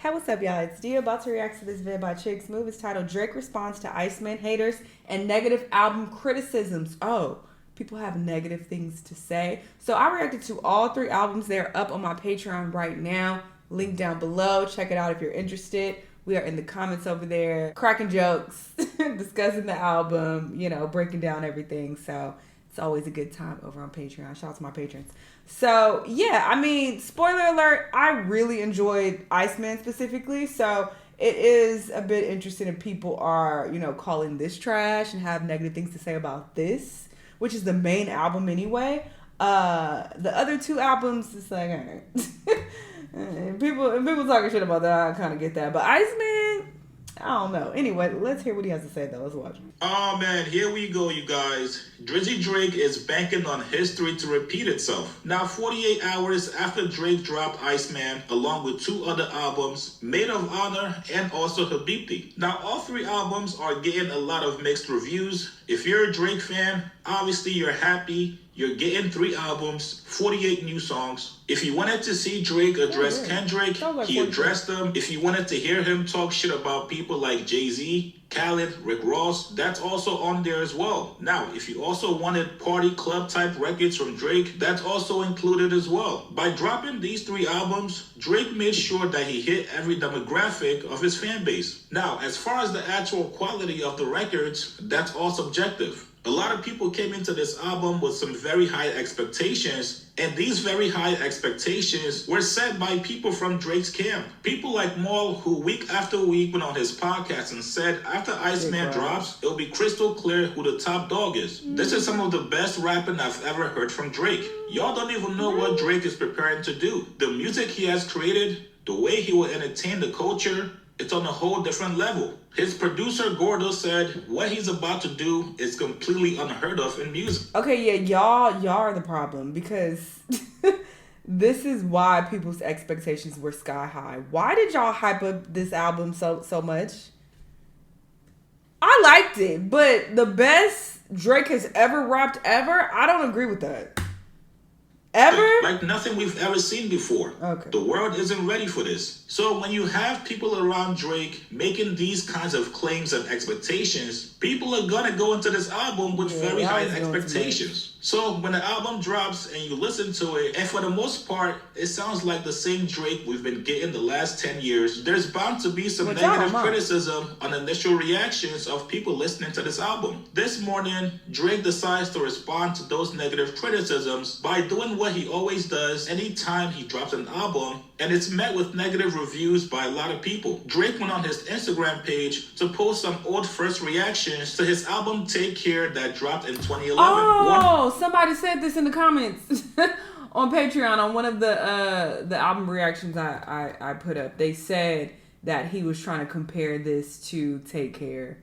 Hey, what's up, y'all? It's Dia about to react to this vid by Chick Smooth. It's titled Drake Responds to Iceman Haters and Negative Album Criticisms. Oh, people have negative things to say. So I reacted to all 3 albums. They're up on my Patreon right now. Link down below. Check it out if you're interested. We are in the comments over there, cracking jokes, discussing the album, breaking down everything. So it's always a good time over on Patreon. Shout out to my patrons. So, yeah, spoiler alert, I really enjoyed Iceman specifically. So it is a bit interesting if people are, calling this trash and have negative things to say about this, which is the main album anyway. The other 2 albums, it's like, all right. people talking shit about that, I kind of get that. But Iceman, I don't know. Anyway, let's hear what he has to say, though. Let's watch. Oh, man, here we go, you guys. Drizzy Drake is banking on history to repeat itself. Now, 48 hours after Drake dropped Iceman, along with 2 other albums, Maid of Honor and also Habibti. Now, all 3 albums are getting a lot of mixed reviews. If you're a Drake fan, obviously you're happy. You're getting 3 albums, 48 new songs. If you wanted to see Drake address Kendrick, he addressed them. If you wanted to hear him talk shit about people like Jay-Z, Khaled, Rick Ross, that's also on there as well. Now, if you also wanted party club type records from Drake, that's also included as well. By dropping these 3 albums, Drake made sure that he hit every demographic of his fan base. Now, as far as the actual quality of the records, that's all subjective. A lot of people came into this album with some very high expectations, and these very high expectations were set by people from Drake's camp. People like Maul, who week after week went on his podcast and said after Iceman drops, it'll be crystal clear who the top dog is. This is some of the best rapping I've ever heard from Drake. Y'all don't even know what Drake is preparing to do. The music he has created, the way he will entertain the culture, it's on a whole different level. His producer, Gordo, said what he's about to do is completely unheard of in music. Okay, yeah, y'all are the problem because this is why people's expectations were sky high. Why did y'all hype up this album so much? I liked it, but the best Drake has ever rapped ever, I don't agree with that. Ever? Like nothing we've ever seen before. Okay. The world isn't ready for this. So when you have people around Drake making these kinds of claims and expectations, people are gonna go into this album with very high expectations. So when the album drops and you listen to it, and for the most part, it sounds like the same Drake we've been getting the last 10 years, there's bound to be some negative criticism on initial reactions of people listening to this album. This morning, Drake decides to respond to those negative criticisms by doing what he always does anytime he drops an album, and it's met with negative reviews by a lot of people. Drake went on his Instagram page to post some old first reactions to his album Take Care that dropped in 2011. Oh, somebody said this in the comments on Patreon on one of the album reactions I put up. They said that he was trying to compare this to Take Care.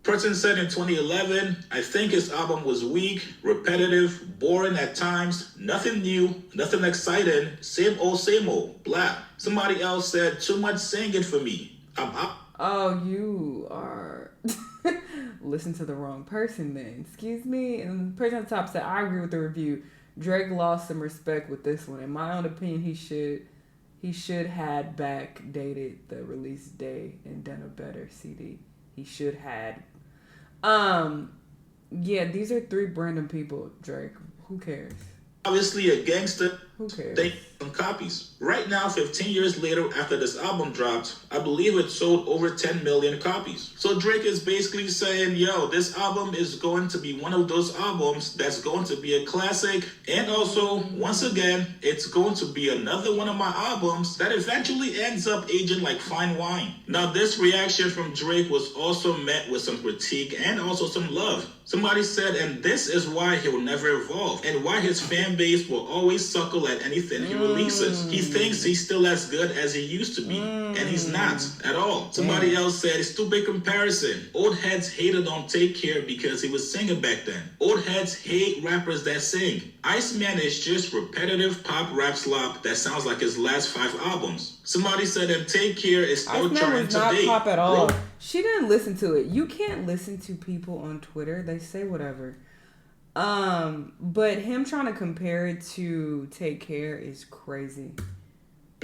Person said in 2011, I think his album was weak, repetitive, boring at times, nothing new, nothing exciting, same old, blah. Somebody else said, too much singing for me. I'm out. Oh, you are... Listen to the wrong person then. Excuse me? And the person on top said, I agree with the review. Drake lost some respect with this one. In my own opinion, he should had backdated the release day and done a better CD. He should had... Yeah, these are 3 random people, Drake. Who cares? Obviously a gangster. Who cares? They some copies. Right now, 15 years later after this album dropped, I believe it sold over 10 million copies. So Drake is basically saying, yo, this album is going to be one of those albums that's going to be a classic. And also, once again, it's going to be another one of my albums that eventually ends up aging like fine wine. Now, this reaction from Drake was also met with some critique and also some love. Somebody said, and this is why he will never evolve and why his fan base will always suckle at anything he releases. He thinks he's still as good as he used to be, and he's not at all. Somebody else said, stupid comparison. Old heads hated on Take Care because he was singing back then. Old heads hate rappers that sing. Iceman is just repetitive pop rap slop that sounds like his last 5 albums. Somebody said, and Take Care is still charting today. Iceman was not pop at all. She didn't listen to it. You can't listen to people on Twitter. They say whatever. But him trying to compare it to Take Care is crazy.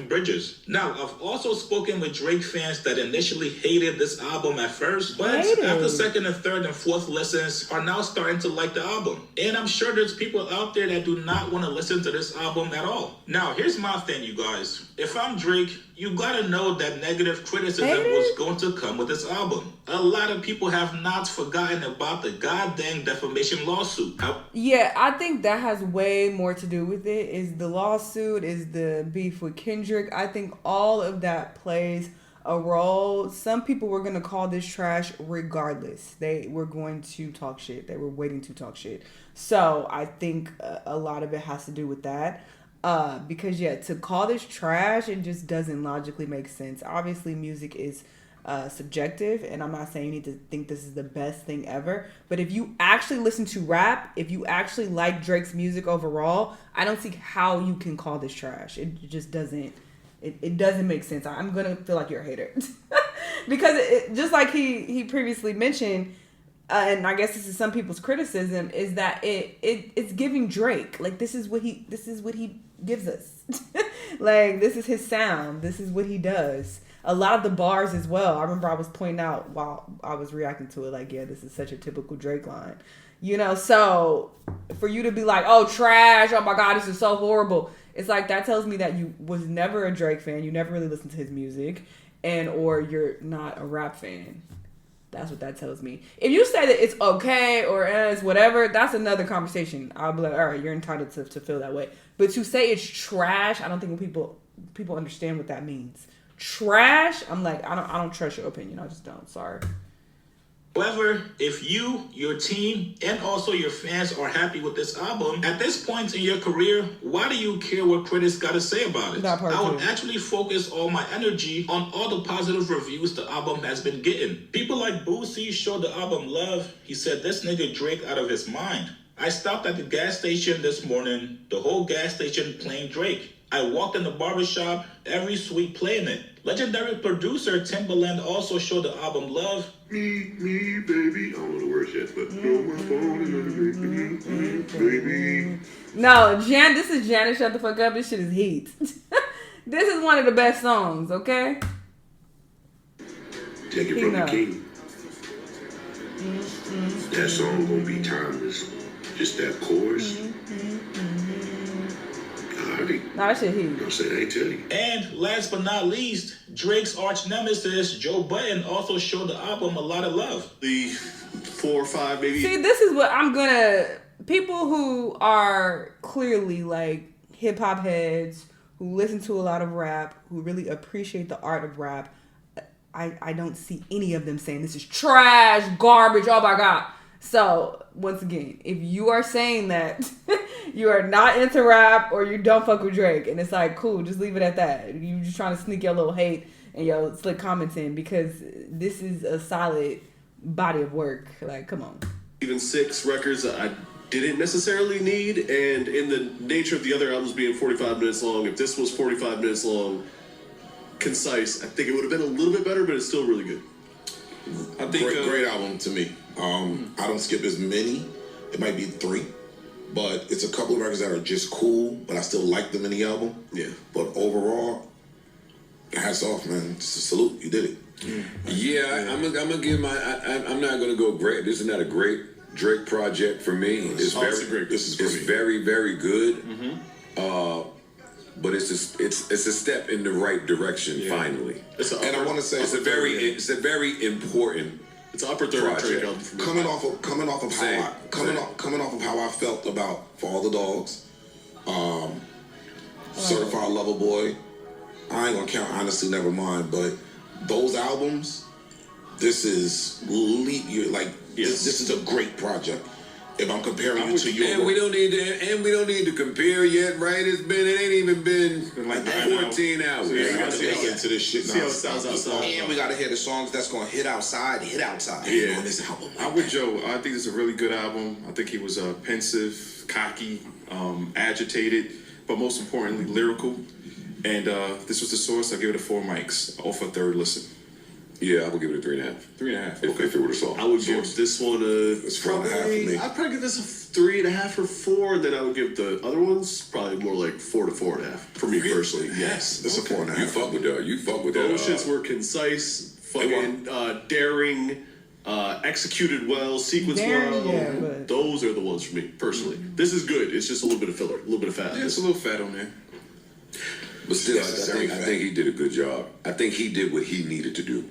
bridges. Now, I've also spoken with Drake fans that initially hated this album at first, but Hated. after second and third and fourth listens are now starting to like the album. And I'm sure there's people out there that do not want to listen to this album at all. Now, here's my thing, you guys. If I'm Drake, you gotta know that negative criticism was going to come with this album. A lot of people have not forgotten about the goddamn defamation lawsuit. Yeah, I think that has way more to do with it. Is the lawsuit, is the beef with Kendrick. I think all of that plays a role. Some people were going to call this trash regardless. They were going to talk shit. They were waiting to talk shit. So I think a lot of it has to do with that. Because, yeah, to call this trash, it just doesn't logically make sense. Obviously, music is subjective, and I'm not saying you need to think this is the best thing ever, but if you actually listen to rap, if you actually like Drake's music overall, I don't see how you can call this trash. It just doesn't. It doesn't make sense. I'm gonna feel like you're a hater because just like he previously mentioned, and I guess this is some people's criticism, is that it's giving Drake. Like this is what he gives us. Like this is his sound. This is what he does. A lot of the bars as well. I remember I was pointing out while I was reacting to it, like, yeah, this is such a typical Drake line. You know, so for you to be like, oh, trash, oh my God, this is so horrible. It's like that tells me that you was never a Drake fan. You never really listened to his music, and or you're not a rap fan. That's what that tells me. If you say that it's okay or it's whatever, that's another conversation. I'll be like, all right, you're entitled to feel that way. But to say it's trash, I don't think people understand what that means. Trash, I'm like, I don't trust your opinion. I just don't. Sorry. However, if you, your team, and also your fans are happy with this album, at this point in your career, why do you care what critics got to say about it? I would actually focus all my energy on all the positive reviews the album has been getting. People like Boosie showed the album love. He said, this nigga Drake out of his mind. I stopped at the gas station this morning, the whole gas station playing Drake. I walked in the barbershop, every suite playing it. Legendary producer Timbaland also showed the album love. Me, baby. I don't know the words yet, but throw my phone in the baby. No, this is Janet, shut the fuck up. This shit is heat. This is one of the best songs, okay? Take it from the king. That song gonna be timeless. Just that chorus. No, that shit heat. I'll say I ain't tell you. And last but not least, Drake's arch nemesis, Joe Budden, also showed the album a lot of love. The 4 or 5, maybe. See, this is what I'm gonna... People who are clearly, like, hip-hop heads, who listen to a lot of rap, who really appreciate the art of rap, I don't see any of them saying this is trash, garbage, oh my God. So, once again, if you are saying that you are not into rap or you don't fuck with Drake, and it's like, cool, just leave it at that. You just trying to sneak your little hate and your slick comments in, because this is a solid body of work. Like, come on. Even 6 records I didn't necessarily need, and in the nature of the other albums being 45 minutes long, if this was 45 minutes long, concise, I think it would have been a little bit better, but it's still really good. I think great album to me. I don't skip as many. It might be 3, but it's a couple of records that are just cool, but I still like them in the album. Yeah. But overall, hats off, man. Just a salute. You did it. Yeah, I'm gonna give my. I'm not gonna go great. This is not a great Drake project for me. It's very, very good. But it's a step in the right direction. Yeah. Finally, and I want to say it's a very important. It's an upper third Drake album. Coming off of how I felt about For All the Dogs, Certified Lover Boy. I ain't gonna count Honestly Nevermind, but those albums, this is this is a great project. If I'm comparing you to your and we don't need to compare yet, right? It ain't even been like 14 hours. Yeah, we gotta get into this shit now. See how it sounds outside. And we gotta hear the songs that's gonna hit outside. Yeah, on this album. I'm with Joe. I think it's a really good album. I think he was pensive, cocky, agitated, but most importantly, lyrical. And this was the source. I'll give it a 4 mics off a third listen. Yeah, I would give it a 3.5. 3.5. If it were a song. I would give this one a. It's 4.5 for me. I'd probably give this a 3.5 or 4, and then I would give the other ones probably more like 4 to 4.5 for me personally. Yes, It's a 4.5. You fuck with that. You fuck with that. those shits were concise, fucking daring, executed well, sequenced Daring, well. yeah, but- Those are the ones for me personally. This is good. It's just a little bit of filler, a little bit of fat. Yeah, it's a little fat on there. But still, Necessary I think he did a good job. I think he did what he needed to do.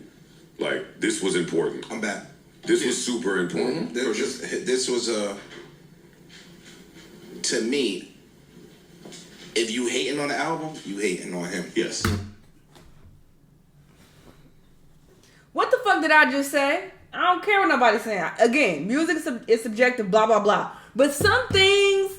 Like, this was important. I'm back. This was super important. This was to me, if you hating on the album, you hating on him. Yes. What the fuck did I just say? I don't care what nobody's saying. Again, music is subjective, blah, blah, blah. But some things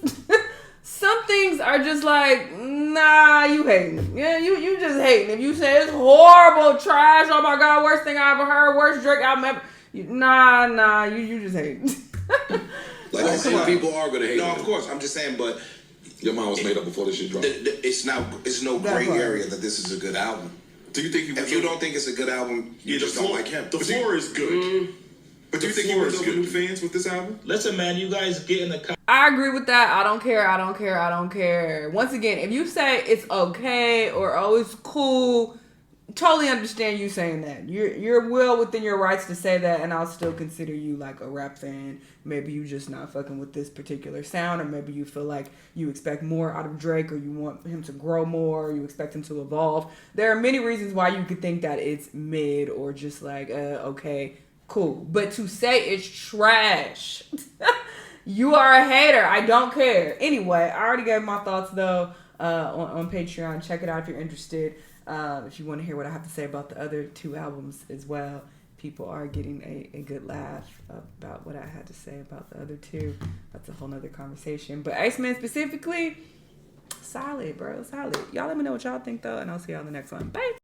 are just like, nah, you hating. Yeah, you just hating. If you say it's horrible, trash, oh my God, worst thing I ever heard, worst Drake album ever. Nah, you just hating. Like, some people are going to hate No, him. of course. I'm just saying, but Your mind was made up before this shit dropped. it's no That gray part. area that this is a good album. Do you think he? If you don't think it's a good album, you just don't like him. The floor is good. But do you think he wins over new fans with this album? Listen, man, you guys get in the I agree with that. I don't care. Once again, if you say it's okay or oh it's cool, totally understand you saying that. You're well within your rights to say that, and I'll still consider you like a rap fan. Maybe you just not fucking with this particular sound, or maybe you feel like you expect more out of Drake, or you want him to grow more, or you expect him to evolve. There are many reasons why you could think that it's mid or just like okay, cool. But to say it's trash, you are a hater. I don't care. Anyway, I already gave my thoughts though on Patreon. Check it out if you're interested. If you want to hear what I have to say about the other two albums as well. People are getting a good laugh about what I had to say about the other two. That's a whole nother conversation. But Iceman specifically, solid, bro. Solid. Y'all let me know what y'all think though, and I'll see y'all in the next one. Bye.